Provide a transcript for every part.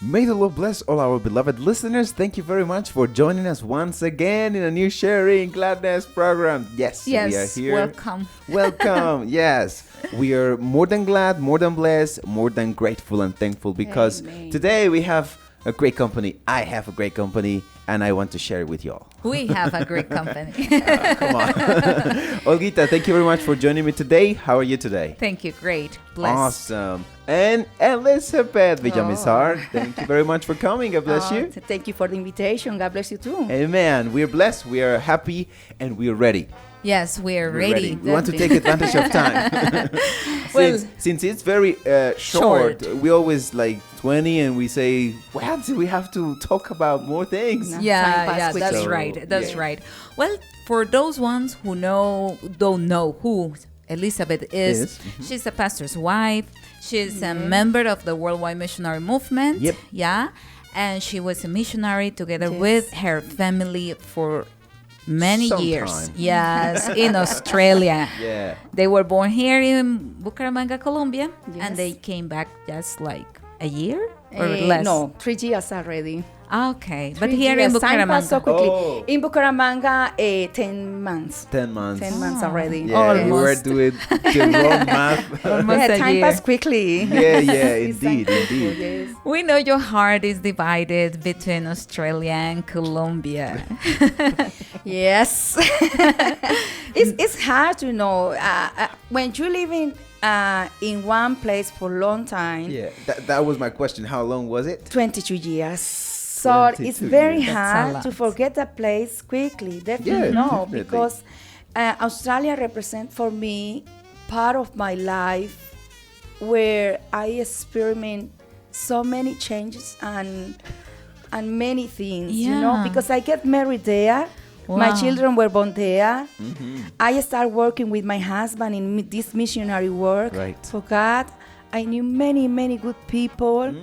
May the Lord bless all our beloved listeners. Thank you very much for joining us once again in a new Sharing Gladness program. Yes, we are here. Welcome. Welcome. Yes, we are more than glad, more than blessed, more than grateful and thankful because today we have a great company. I have a great company and I want to share it with you all. We have a great company. Come on. Olguita, thank you very much for joining me today. How are you today? Thank you. Great. Blessed. Awesome. And Elizabeth Villamizar, thank you very much for coming. God bless you. Thank you for the invitation. God bless you too. Amen. We're blessed, we are happy, and we're ready. Yes, we're ready. We want to take advantage of time. Since it's very short, we always like 20 and we say, what? We have to talk about more things. Yeah, that's right. That's right. Well, for those ones who don't know who Elizabeth is. She's a pastor's wife. She's a member of the Worldwide Missionary Movement. Yep. Yeah. And she was a missionary together with her family for many years. Yes, in Australia. Yeah. They were born here in Bucaramanga, Colombia, and they came back just like a year or less. No, 3 years already. Okay, but here in Bucaramanga. Time passed so quickly. In Bucaramanga, 10 months. 10 months. 10 months already. Yeah, Almost. we were doing the wrong math. Almost a time year. passed quickly. Yeah, indeed. Yes. We know your heart is divided between Australia and Colombia. Yes. It's hard to know. When you live in one place for a long time. Yeah, that was my question. How long was it? 22 years. So it's very hard to forget that place quickly. Definitely definitely. because Australia represents for me part of my life where I experiment so many changes and many things, because I get married there. Wow. My children were born there. I started working with my husband in this missionary work for God. I knew many, many good people.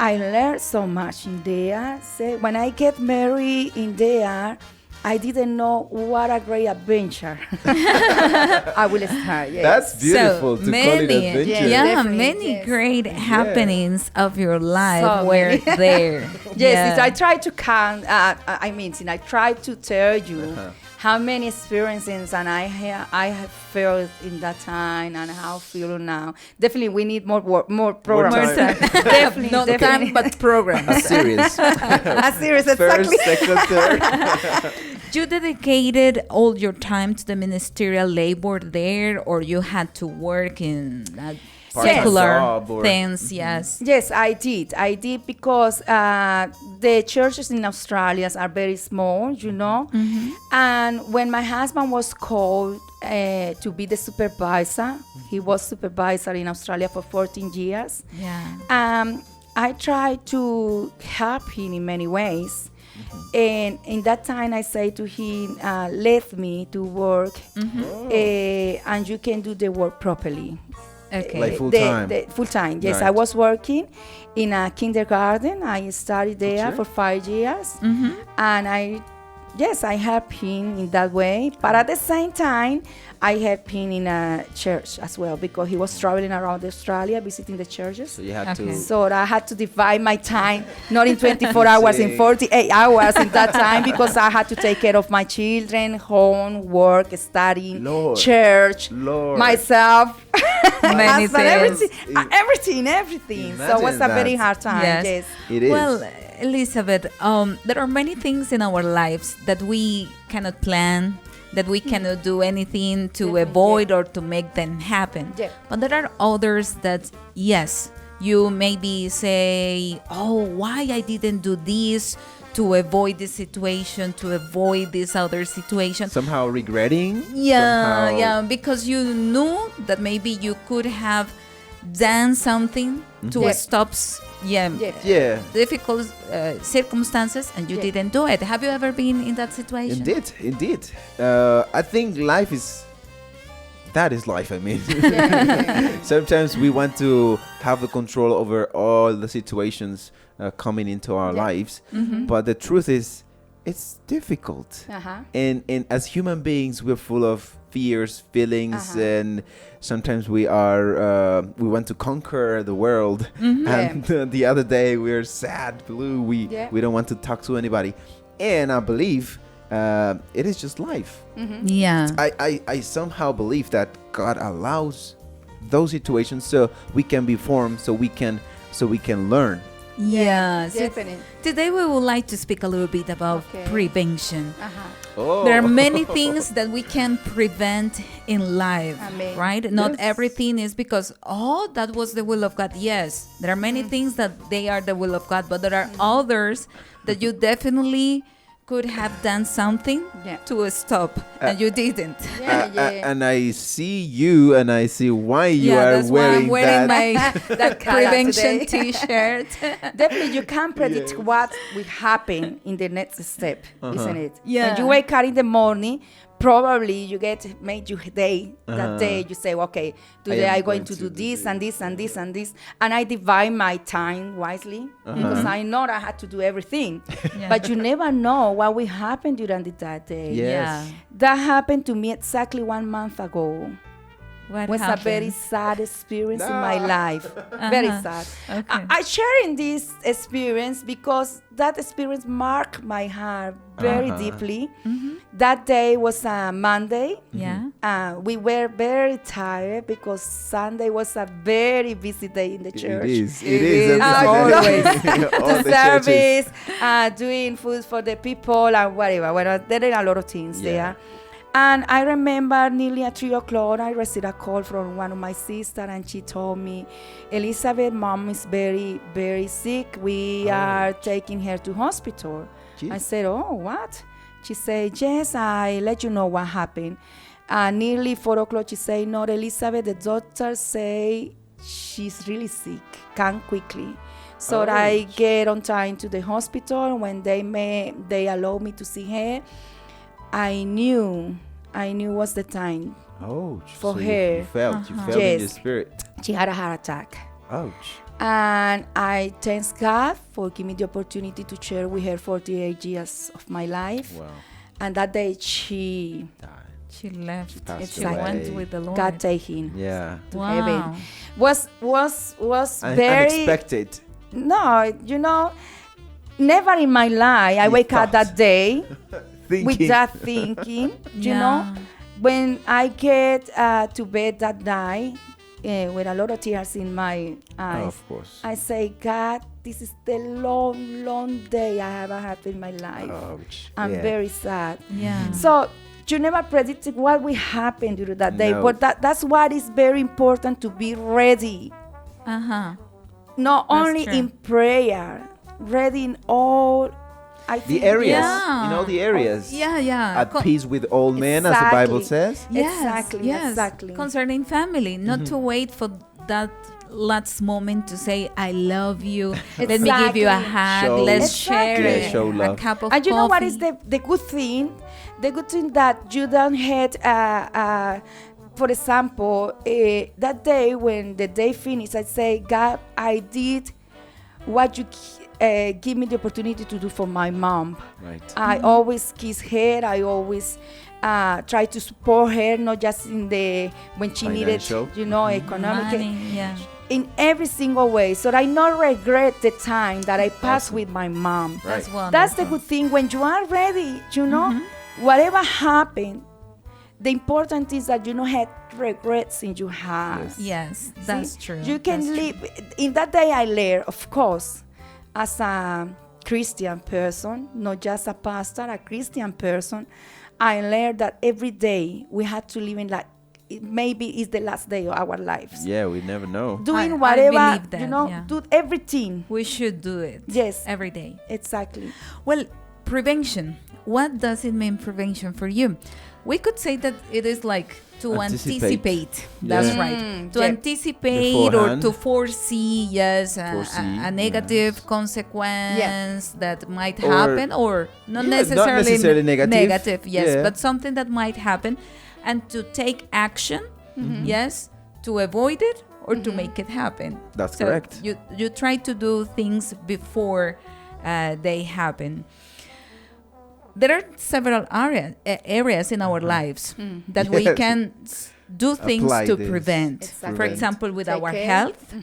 I learned so much in there. So when I get married in there, I didn't know what a great adventure I will start. Yes. That's beautiful to call it adventure. Many great happenings of your life were there. Yes, I try to count. I try to tell you how many experiences and I have felt in that time and how I feel now. Definitely, we need more programs. Definitely, not time, but programs. A series. A series, First, exactly. second, third. You dedicated all your time to the ministerial labor there, or you had to work in secular things? Yes. Yes, I did. I did because the churches in Australia are very small, And when my husband was called to be the supervisor, he was supervisor in Australia for 14 years. Yeah. I tried to help him in many ways. And in that time, I say to him, let me to work, and you can do the work properly. Okay. Like full time? Full time, yes. Right. I was working in a kindergarten. I studied there for 5 years. And I helped him in that way. But at the same time, I helped him in a church as well because he was traveling around Australia visiting the churches. So you had to. So I had to divide my time, not in 24 hours, in 48 hours in that time because I had to take care of my children, home, work, studying, church, myself, many things. Everything. Imagine so it was a very hard time. Yes. It is. Well, Elizabeth, there are many things in our lives that we cannot plan, that we cannot do anything to avoid or to make them happen. Yeah. But there are others that, yes, you maybe say, oh, why I didn't do this to avoid this situation, to avoid this other situation. Somehow regretting? Yeah, because you knew that maybe you could have done something to stop difficult circumstances and you didn't do it. Have you ever been in that situation? Indeed. I think life is life. I mean, sometimes we want to have the control over all the situations coming into our lives, but the truth is it's difficult. Uh-huh. And as human beings, we're full of fears, feelings, and sometimes we want to conquer the world. And the other day we're sad, blue. We don't want to talk to anybody. And I believe it is just life. Yeah. I somehow believe that God allows those situations so we can be formed, so we can learn. Yes. Definitely. Today we would like to speak a little bit about prevention. Oh. There are many things that we can prevent in life, Amen. right? Not Yes. everything is because, that was the will of God. Yes, there are many things that they are the will of God, but there are others that you definitely could have done something to stop, and you didn't. And I see you, and I see why you are that's why I'm wearing that. that prevention T-shirt. Definitely, you can't predict what will happen in the next step, isn't it? Yeah. When you wake up in the morning, probably you made your day. That day, you say, okay, today I'm going to do this and this and this and this, and I divide my time wisely because I know I had to do everything. But you never know what will happen during that day. Yes. That happened to me exactly 1 month ago. What Was happened? a very sad experience in my life. Very sad. Okay. I share in this experience because that experience marked my heart very deeply. That day was a Monday. Yeah. We were very tired because Sunday was a very busy day in the church. It is. Always. All The the churches. service, doing food for the people and whatever. Well, there are a lot of things there. And I remember nearly at 3 o'clock, I received a call from one of my sisters, and she told me, Elizabeth, mom is very, very sick. We are taking her to hospital. Jeez. I said, oh, what? She said, yes, I let you know what happened. Nearly 4 o'clock, she said, no, Elizabeth, the doctors say she's really sick. Come quickly. So I get on time to the hospital. When they allow me to see her, I knew was the time for so her. You felt in your spirit. She had a heart attack. Ouch. And I thank God for giving me the opportunity to share with her 48 years of my life. Wow. And that day she She left. passed She away. went with the Lord. got taken Yeah. to Wow. heaven. Was very Unexpected. No, never in my life I You wake up thought. that day Thinking. with that thinking, Yeah. When I get to bed that night with a lot of tears in my eyes, Of course. I say, God, this is the long, long day I have had in my life. Ouch. I'm Yeah. very sad. Yeah. So you never predicted what will happen during that day, No. but that's what is very important, to be ready. Not That's only true. in prayer, ready in all. I think The areas. Yeah. You know the areas. Yeah. At peace with all men, as the Bible Exactly. says. Exactly. Concerning family, not to wait for that last moment to say I love you. Let me give you a hug. Show- Let's Exactly. share Yeah, show a love. cup of And you know what is coffee. the good thing? The good thing that you don't had, for example, that day when the day finished, I say, God, I did what you give me the opportunity to do for my mom. Right. I always kiss her. I always try to support her, not just in when she Financial. needed, economic. Money, yeah. In every single way, so I not regret the time that I passed with my mom. Right. That's wonderful. That's the good thing. When you are ready, whatever happened, the important is that you don't have regrets in your heart. Yes, that's See? true. You can That's true. live. In that day, I learned, of course, as a Christian person, not just a pastor, a Christian person, I learned that every day we have to live in like maybe it's the last day of our lives. Yeah, we never know. Doing I whatever, believe that, yeah. do everything. We should do it. Yes. Every day. Exactly. Well, prevention. What does it mean, prevention, for you? We could say that it is like to anticipate. That's Yeah. right. To Yeah. anticipate or Beforehand. to foresee, yes, Foresee, a negative yes. consequence that might Or- happen, or not Yeah, not necessarily, necessarily negative. negative, yes, Yeah. but something that might happen, and to take action, yes, to avoid it or to make it happen. That's So correct. You try to do things before they happen. there are several areas in our lives that we can do things Apply to this. prevent. Exactly. For example, with Take our care. health,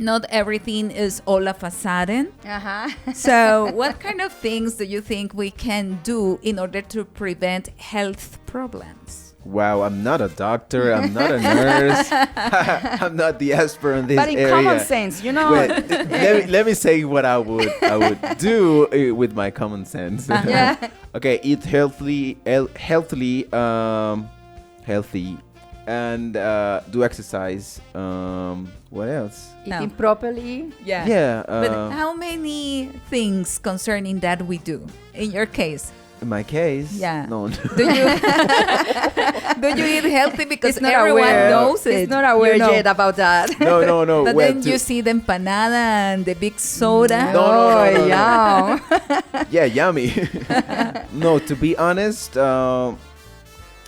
not everything is all of a sudden. Uh-huh. So, what kind of things do you think we can do in order to prevent health problems? Wow, I'm not a doctor. I'm not a nurse. I'm not the expert in this But in area. common sense, you know. Well, let me say what I would do with my common sense. Yeah. Okay, eat healthy, healthy, and do exercise. What else? Eating properly. Yeah. Yeah. But how many things concerning that we do? In your case, In my case, Yeah. no. do you do you eat healthy because It's not everyone aware. knows it? It's not aware you know. yet about that. no. But well, then you see the empanada and the big soda. No. Yeah. Yeah, yummy. No, to be honest,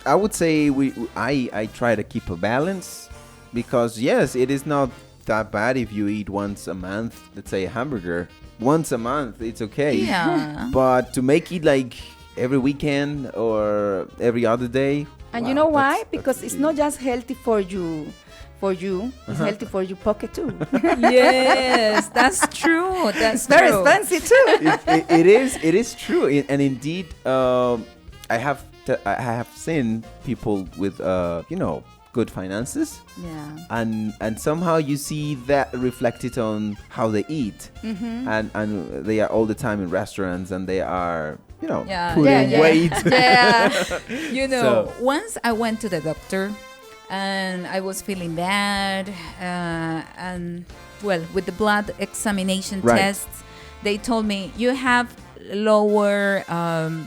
I would say I try to keep a balance, because yes, it is not that bad if you eat once a month. Let's say a hamburger once a month, it's okay. Yeah. But to make it like every weekend or every other day. And wow, you know why? that's Because it's big. not just healthy for you. It's healthy for your pocket too. Yes, that's true. That's Very true. expensive too. It is true. And indeed, I have seen people with good finances, Yeah. and somehow you see that reflected on how they eat, and they are all the time in restaurants, and they are Yeah. putting Yeah. weight. Yeah. You know, once I went to the doctor and I was feeling bad, and well, with the blood examination Right. tests, they told me you have lower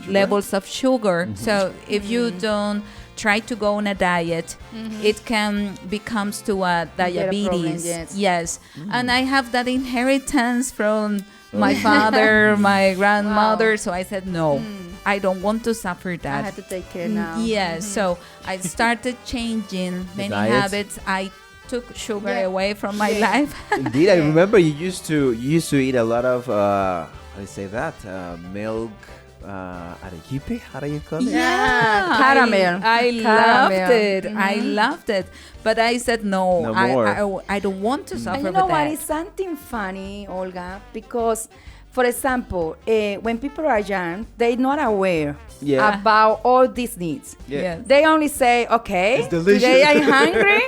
levels of sugar. So if you don't try to go on a diet, it can becomes to a diabetes. problem, yes. And I have that inheritance from my father, my grandmother. So I said, no, I don't want to suffer I that. had to take care now. Yes, so I started changing many diet. habits. I took sugar Yeah. away from my life. Indeed, I remember you used to eat a lot of how do you say that, milk, arequipe. How do you call it? Yeah, caramel. I loved it. I loved it. But I said no. No more. I don't want to suffer And you know with what? that. It's something funny, Olga, because, for example, when people are young, they're not aware Yeah. about all these needs. Yeah. Yes. They only say, okay, It's delicious. today I'm hungry,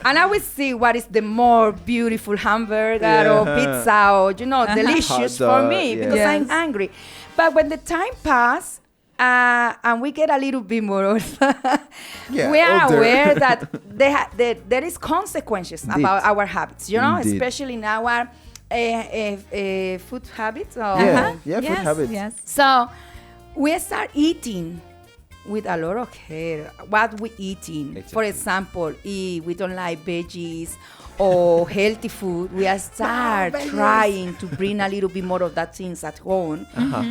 and I will see what is the more beautiful hamburger or Yeah. pizza or, delicious Hot for dog, me yeah. because I'm Yes. hungry. But when the time passes, and we get a little bit more older, Yeah, we are older. aware that there is consequences Indeed. about our habits, Indeed. especially in our food habits. Or Yeah. Food Yes, habits. yes. So we start eating with a lot of care. What we eating? For Exactly. example, if we don't like veggies or healthy food, we are start trying to bring a little bit more of that things at home.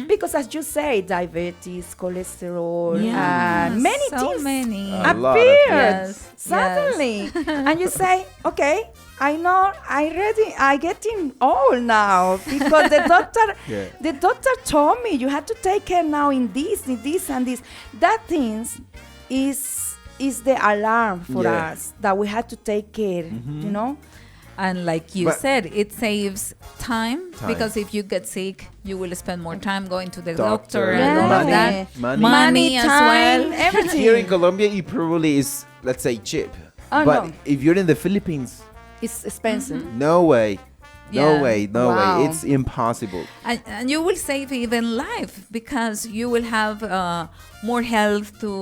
Because as you say, diabetes, cholesterol, and many so things many. A lot of appeared Yes, suddenly. And you say, okay, I know I getting old now because the doctor Yeah. the doctor told me you have to take care now in this and this. That things is the alarm for Yeah. us that we have to take care, And like you But- said, it saves time, Time. because if you get sick, you will spend more time going to the Doctor, doctor and all of money, that. money. Money as time, well. everything. Here in Colombia, it probably is, let's say, cheap. Oh, but no. if you're in the Philippines, It's expensive. no way. Yeah. No way. Wow. It's impossible. And you will save even life, because you will have more health to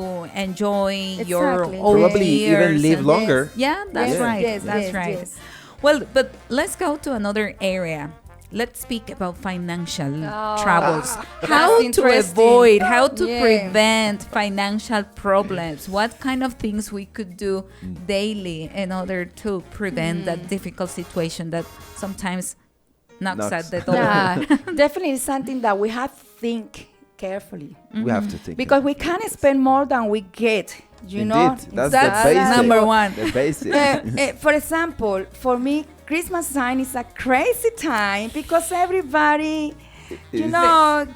enjoy your Exactly. old Probably years even live and- longer. Yeah, that's Yes, right. yes, that's yes, right. yes. Well, but let's go to another area. Let's speak about financial Oh, troubles. that's How to interesting. avoid, how to Yeah. prevent financial problems. What kind of things we could do daily in order to prevent that difficult situation that sometimes knocks at the door. Yeah, definitely it's something that we have to think carefully. We have to think. Because we can't spend more than we get, you know. Indeed. That's That's the basic. number one. The basic. For example, for me, Christmas time is a crazy time because everybody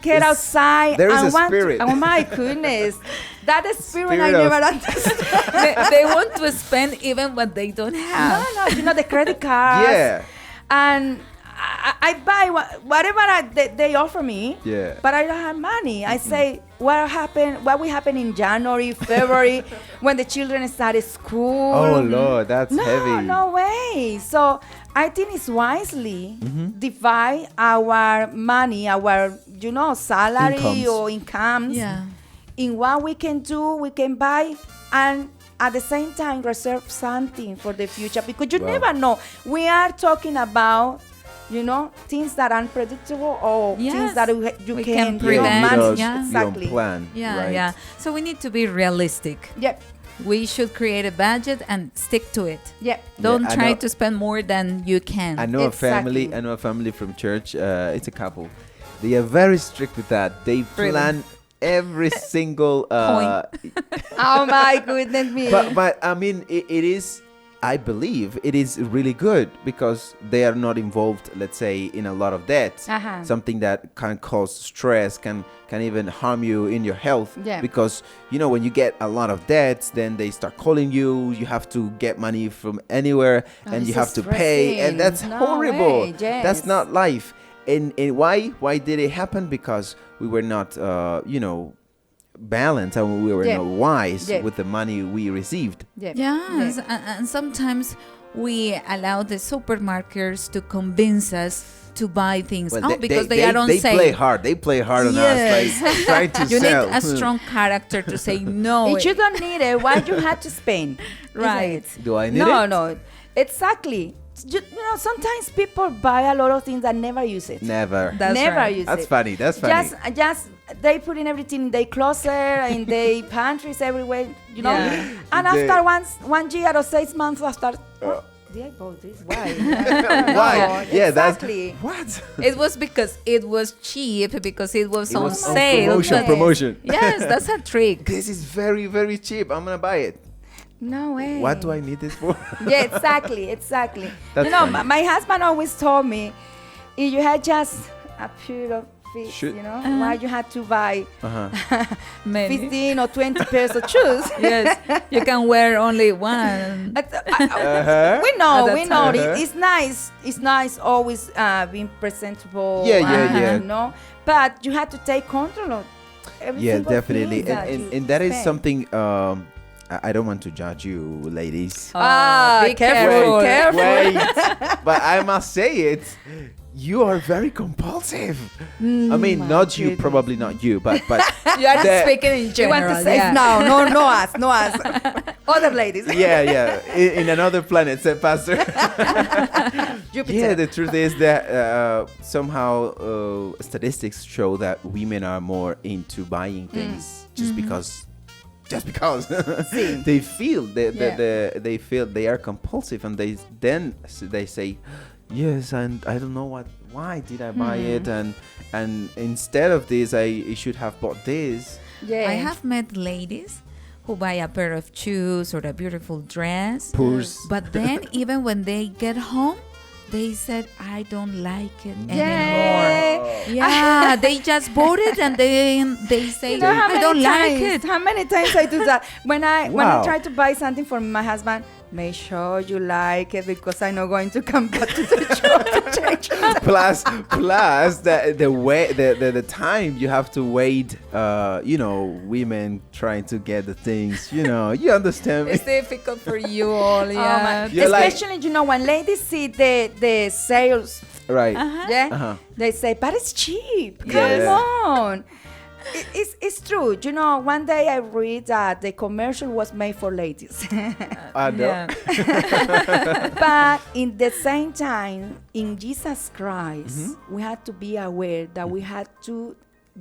get outside. There is and a spirit. oh my goodness. That is spirit I Spirit never of- understood. They want to spend even what they don't have. No, the credit cards. Yeah. And I buy whatever they offer me. Yeah. But I don't have money. I say, what will happen in January, February, when the children start school? Oh Lord, that's heavy. No way. So I think it's wisely divide our money, our salary Incomes. or incomes. Yeah. In what we can do, we can buy, and at the same time reserve something for the future, because you never know. We are talking about things that are unpredictable, or things that you can prevent. manage. Yeah. Exactly. You don't plan. Yeah, right? yeah. So we need to be realistic. Yep. We should create a budget and stick to it. Yep. Don't I try know- to spend more than you can. I know Exactly. a family from church. It's a couple. They are very strict with that. They plan every single Oh my goodness me. but I mean it is, I believe it is really good, because they are not involved, let's say, in a lot of debt. Something that can cause stress, can even harm you in your health. Yeah. Because when you get a lot of debts, then they start calling you. You have to get money from anywhere, and you so have to pay, and that's stressing. No horrible. way, yes. That's not life. And why did it happen? Because we were not balanced, and we were not wise with the money we received. Yes, and sometimes we allow the supermarkets to convince us to buy things. Because they are on they sale. They play hard on us, like trying to You sell. need a strong character to say no. If you don't need it, why you have to spend? Right. Do I need it? No, exactly. Sometimes people buy a lot of things and never use it. Never. That's never right. use That's it. funny. That's funny. Just they put in everything in their closet, in their pantries, everywhere. Yeah. And They- after 1 year or 6 months after, did I bought this? Why? Why? Yeah, exactly. that's what. It was because it was cheap, because it was It on was on sale. promotion. Yes, that's a trick. This is very, very cheap. I'm gonna buy it. No way. What do I need this for? Yeah, exactly. That's funny. My husband always told me, if you had just a pair of feet, Should- why you had to buy Many. 15 or 20 pairs of shoes? Yes, you can wear only one. We know. At that time. It's nice. It's nice always being presentable. Yeah. But you have to take control of every Yeah, single definitely. thing that you And that is spend. something. I don't want to judge you, ladies. Be careful. Wait. But I must say it. You are very compulsive. I mean, not you, goodness. probably not you, but You are The- speaking in You general. want to say yeah. no us. Other ladies. yeah. In another planet, said Pastor. Jupiter. Yeah, the truth is that somehow statistics show that women are more into buying things just because they feel they feel they are compulsive, and they say, yes, and I don't know why did I buy it, and instead of this I should have bought this. Yeah. I have met ladies who buy a pair of shoes or a beautiful dress, Purse. but then even when they get home, they said, I don't like it Yeah. anymore. Yeah, they just bought it and then they say, You know how I don't many like times- it. How many times I do that? When I Wow. try to buy something for my husband, make sure you like it, because I'm not going to come back to the shop to change it. plus the time you have to wait, women trying to get the things, you understand me. It's difficult for you all, yeah. You're like- Especially, when ladies see the sales, Right. yeah, they say, but it's cheap. Yeah. Come on. It's true. One day I read that the commercial was made for ladies. I know. Yeah. But in the same time, in Jesus Christ, we had to be aware that we had to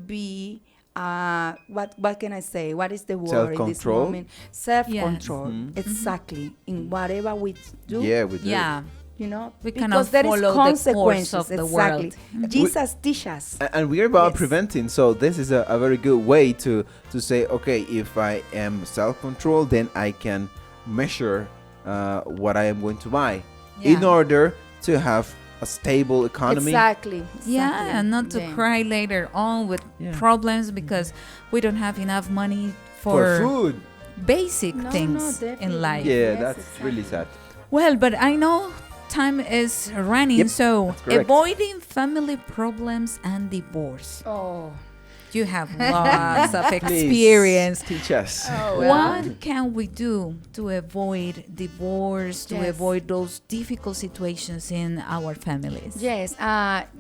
be what can I say? What is the word in this Self-control? moment? Self-control. Exactly. In whatever we do. Yeah, we do. Yeah. because We cannot there is follow the course consequences. of the exactly. world. Jesus teaches us. And we're about Yes. preventing, so this is a very good way to say, okay, if I am self-controlled, then I can measure what I am going to buy in Yeah. order to have a stable economy. Exactly. Yeah, and not to cry later on with problems because we don't have enough money For food. basic things in life. Yeah, that's really sad. Well, but I know time is running, so avoiding family problems and divorce. Oh. You have lots of experience. Teach us. What can we do to avoid divorce, to avoid those difficult situations in our families? Yes.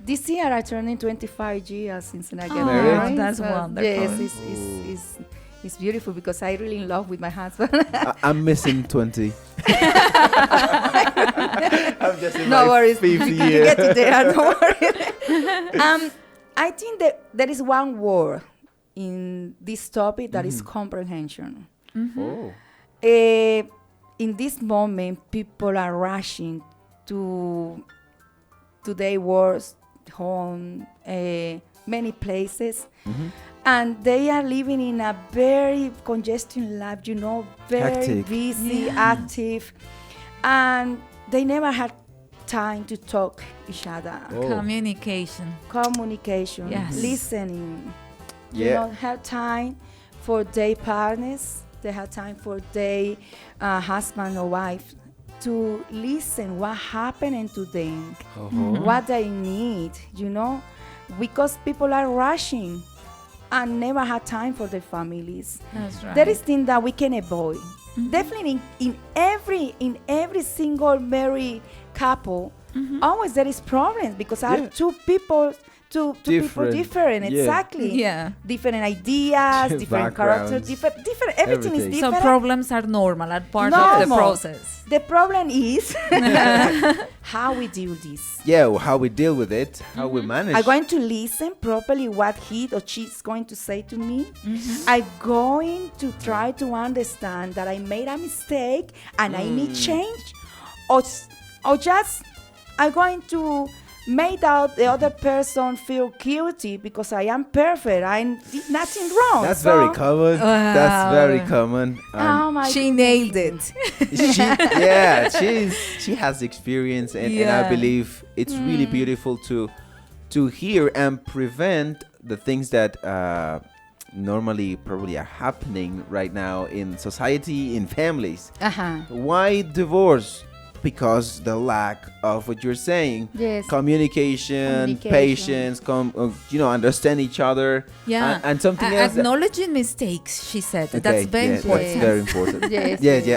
This year I turned 25 years since I get married. That's wonderful. Yes, it's beautiful because I really in love with my husband. I'm missing 20. I'm just in no my worries. 5th You year. get it there. Don't worry. I think that there is one word in this topic that is comprehension. Oh. In this moment, people are rushing to their work, home, many places, and they are living in a very congested life. Very Hectic. busy, active, and they never had time to talk each other. Communication, listening. Have time for their partners. They have time for their husband or wife to listen what happening to them, what they need. Because people are rushing and never have time for their families. That's right. There is things that we can avoid. Definitely in every single married couple, always there is problems because are two people different. Exactly. Yeah. Different ideas, different characters, different everything is different. So problems are normal, are part of the process. The problem is how we deal this. Yeah, how we deal with it, how we manage. I'm going to listen properly what he or she is going to say to me. I'm going to try to understand that I made a mistake and I need change, or just I'm going to make out the other person feel guilty because I am perfect. I did nothing wrong. That's very common. Wow. That's very common. She nailed it. She has experience, and I believe it's really beautiful to hear and prevent the things that normally probably are happening right now in society, in families. Why divorce? Because the lack of what you're saying, communication, patience, understand each other, and something else. Acknowledging mistakes, she said. That's very important. That's very important.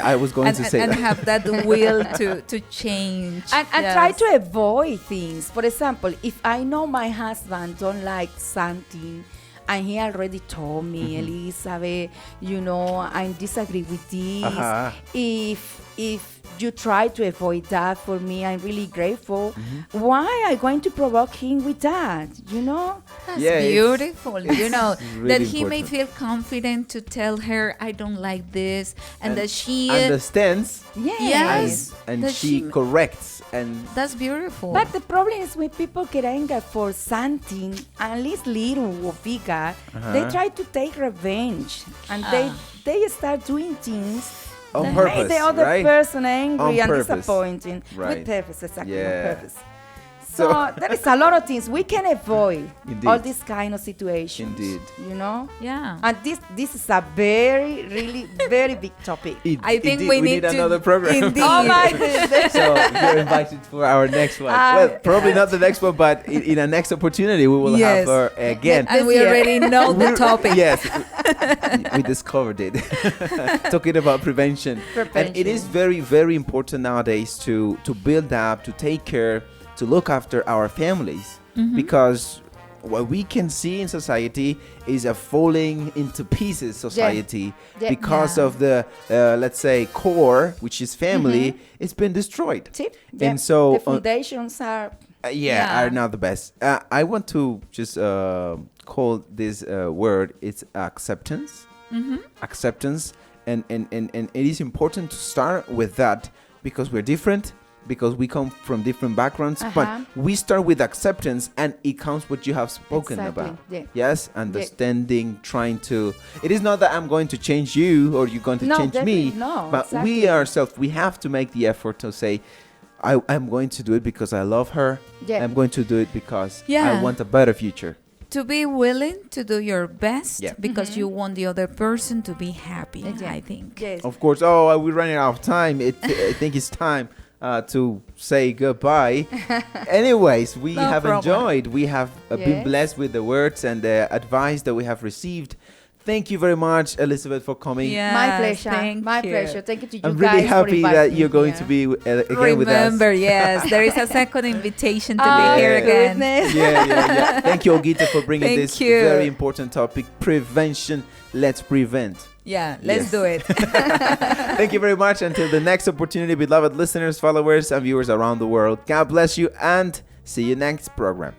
I was going to say and that. have that will to change. And try to avoid things. For example, if I know my husband don't like something, and he already told me, Elizabeth, I disagree with this. If you try to avoid that for me, I'm really grateful. Why are you going to provoke him with that? That's beautiful. Really that he important. may feel confident to tell her, I don't like this, and that she understands. And that she corrects. And that's beautiful. But the problem is when people get angry for something, at least little or bigger, they try to take revenge, and they start doing things on that purpose, make the other person angry and disappointing. Right. With purpose, exactly, on purpose. So there is a lot of things we can avoid. All these kind of situations. Indeed. Yeah. And this is a very, really, very big topic. I think we need another program. Indeed. Oh my goodness. So you're invited for our next one. Well, probably not the next one, but in a next opportunity we will have her again. And we already know the topic. Yes, we discovered it. Talking about prevention. And it is very, very important nowadays to build up, to take care, to look after our families, because what we can see in society is a falling into pieces society because of the let's say core, which is family. It's been destroyed. And so the foundations are are not the best. I want to just call this word, it's acceptance. Acceptance, and it is important to start with that, because we're different, because we come from different backgrounds, but we start with acceptance, and it counts what you have spoken about. Yes, understanding, trying to. It is not that I'm going to change you or you're going to change me, but we ourselves, we have to make the effort to say, I'm going to do it because I love her. Yeah. I'm going to do it because Yeah. I want a better future. To be willing to do your best Yeah. because you want the other person to be happy, Yeah. I think. Yes. Of course. Oh, we're running out of time. I think it's time to say goodbye. Anyways, we No have problem. enjoyed. We have been Yes. blessed with the words and the advice that we have received. Thank you very much, Elizabeth, for coming. Yeah. My pleasure. thank My you. pleasure. Thank you to you I'm guys really for happy inviting that me you're going here. to be again with us. Remember, yes, there is a second invitation to Oh, be here again. goodness. Yeah. Thank you, Olgita, for bringing Thank this you. very important topic, prevention. Let's prevent. Yeah, let's Yes. do it. Thank you very much. Until the next opportunity, beloved listeners, followers, and viewers around the world. God bless you and see you next program.